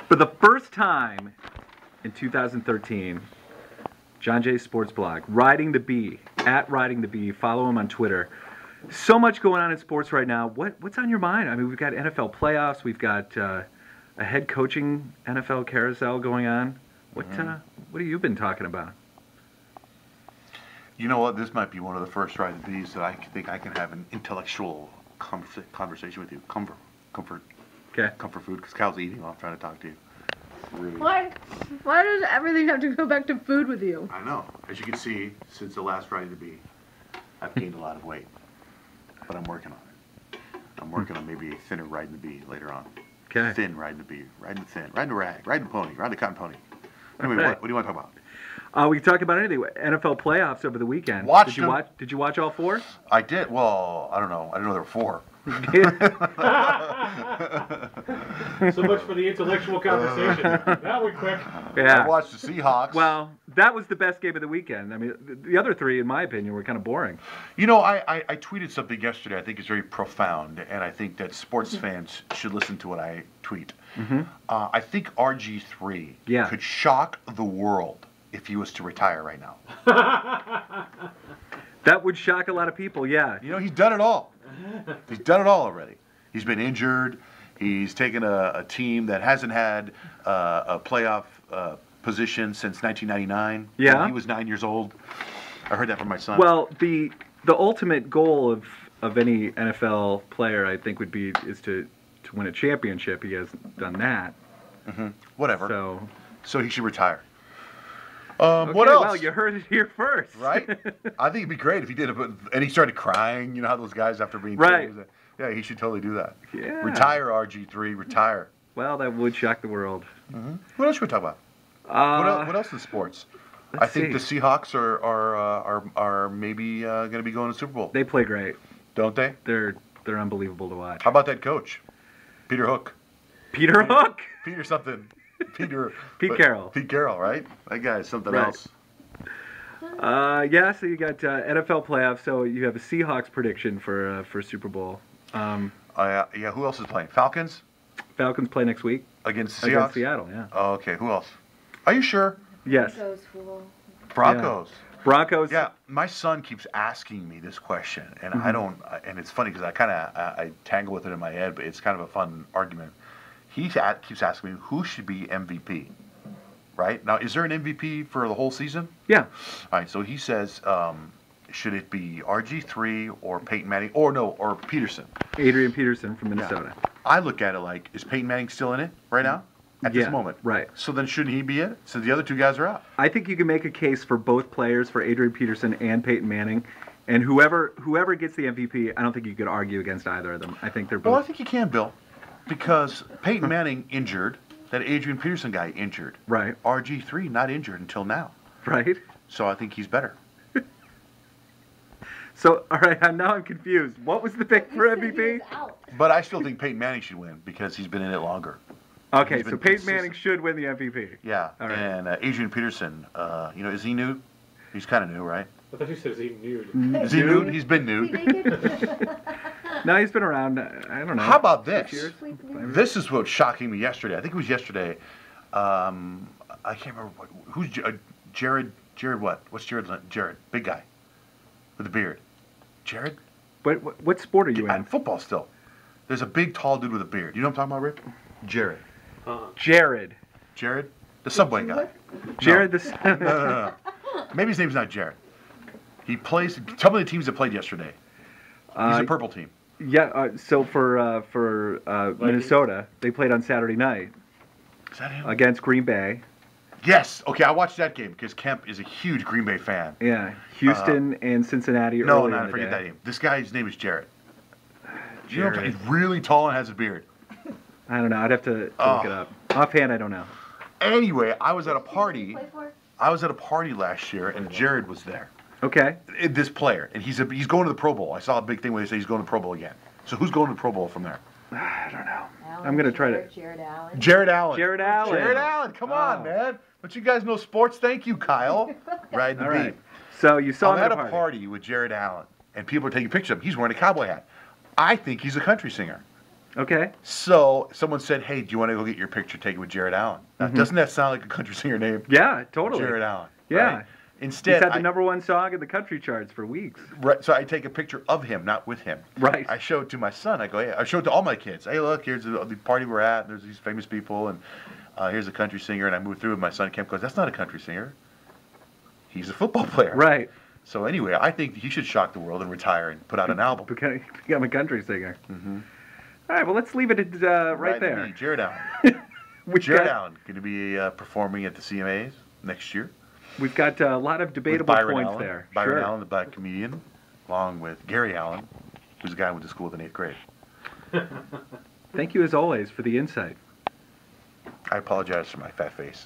For the first time in 2013, Johnjay Sports Blog, Riding the Bee, at Riding the Bee. Follow him on Twitter. So much going on in sports right now. What's on your mind? I mean, we've got NFL playoffs. We've got a head coaching NFL carousel going on. What have you been talking about? You know what? This might be one of the first Riding the Bees that I think I can have an intellectual conversation with you. Comfort food, because Cal's eating while I'm trying to talk to you. Really. Why does everything have to go back to food with you? I know. As you can see, since the last Riding the Bee, I've gained a lot of weight. But I'm working on it. I'm working on maybe a thinner Riding the Bee later on. Okay. Thin Riding the Bee. Riding the thin. Riding the rag. Riding the pony. Riding the cotton pony. Anyway, what do you want to talk about? We can talk about anything. NFL playoffs over the weekend. Did you watch all four? I did. Well, I don't know. I didn't know there were four. So much for the intellectual conversation. That went quick. Yeah. I watched the Seahawks. Well, that was the best game of the weekend. I mean, the other three, in my opinion, were kind of boring. You know, I tweeted something yesterday I think is very profound, and I think that sports fans should listen to what I tweet. I think RG3 could shock the world if he was to retire right now. That would shock a lot of people, yeah. You know, he's done it all. He's done it all already. He's been injured. He's taken a team that hasn't had a playoff position since 1999. Yeah. When he was 9 years old. I heard that from my son. Well, the ultimate goal of any NFL player, I think, is to win a championship. He hasn't done that. Whatever. So he should retire. Okay, what else? Well, you heard it here first. Right? I think it'd be great if he did it, and he started crying. You know how those guys after being right. Yeah, he should totally do that. Yeah. Retire, RG3. Retire. Well, that would shock the world. What else should we talk about? What else in sports? I think the Seahawks are maybe going to be going to the Super Bowl. They play great, don't they? They're unbelievable to watch. How about that coach, Peter Hook? Peter Hook? Peter something. Pete Carroll. Pete Carroll, right? That guy is something else. Yeah, so you got NFL playoffs. So you have a Seahawks prediction for Super Bowl. Yeah, who else is playing? Falcons? Falcons play next week. Against Seahawks? Against Seattle, yeah. Oh, okay, who else? Are you sure? Yes. Broncos. Yeah. Broncos. Yeah, my son keeps asking me this question, and I don't, and it's funny because I tangle with it in my head, but it's kind of a fun argument. He keeps asking me who should be MVP, right? Now, is there an MVP for the whole season? Yeah. All right, so he says, should it be RG3 or Peyton Manning, or Peterson? Adrian Peterson from Minnesota. Yeah. I look at it like, is Peyton Manning still in it right now? At this moment? Right. So then shouldn't he be it? So the other two guys are out. I think you can make a case for both players, for Adrian Peterson and Peyton Manning. And whoever gets the MVP, I don't think you could argue against either of them. I think they're both. Well, I think you can, Bill. Because Peyton Manning injured, that Adrian Peterson guy injured. Right. RG3 not injured until now. Right. So I think he's better. So, all right, now I'm confused. What was the pick for MVP? But I still think Peyton Manning should win because he's been in it longer. Okay, so Peyton Manning should win the MVP. Yeah. All right. And Adrian Peterson, is he new? He's kind of new, right? I thought you said, is he nude? Is he nude? He's been nude. No, he's been around, I don't know. How about this? This is what's shocking me yesterday. I think it was yesterday. I can't remember. Who's Jared? Jared what? What's Jared? Jared. Big guy. With a beard. Jared? What sport are you in? Football still. There's a big, tall dude with a beard. You know what I'm talking about, Rick? Jared. Jared. Jared? The Subway guy. Jared no. No. Maybe his name's not Jared. He plays. Tell me the teams that played yesterday. He's a purple team. Yeah. So for Minnesota, they played on Saturday night. Is that him? Against Green Bay. Yes. Okay, I watched that game because Kemp is a huge Green Bay fan. Yeah. Houston and Cincinnati. No, forget that name. This guy's name is Jared. Jared. You know, he's really tall and has a beard. I don't know. I'd have to look it up. Offhand, I don't know. Anyway, I was at a party. I was at a party last year, and Jared was there. Okay. This player, and he's going to the Pro Bowl. I saw a big thing where they say he's going to the Pro Bowl again. So who's going to the Pro Bowl from there? I don't know. I'm going to try to. Jared Allen. Jared Allen. Jared Allen. Jared Allen. Come on, man. Don't you guys know sports? Thank you, Kyle. Right the beat. Right. So you saw him at a party with Jared Allen, and people are taking pictures of him. He's wearing a cowboy hat. I think he's a country singer. Okay. So someone said, "Hey, do you want to go get your picture taken with Jared Allen?" Now, doesn't that sound like a country singer name? Yeah, totally. Jared Allen. Yeah. Right? Instead, he's had the #1 song in the country charts for weeks. Right. So I take a picture of him, not with him. Right. I show it to my son. I go, hey, I show it to all my kids. Hey, look, here's the party we're at. There's these famous people, and here's a country singer. And I move through, and my son goes, "That's not a country singer. He's a football player." Right. So anyway, I think he should shock the world and retire and put out an album. Become a country singer. Mm-hmm. All right, well, let's leave it at right there. Me, Jared Allen. Jared Allen going to be performing at the CMAs next year. We've got a lot of debatable points Allen. there. Byron Allen, the black comedian, along with Gary Allen, who's a guy who went to school in 8th grade. Thank you, as always, for the insight. I apologize for my fat face.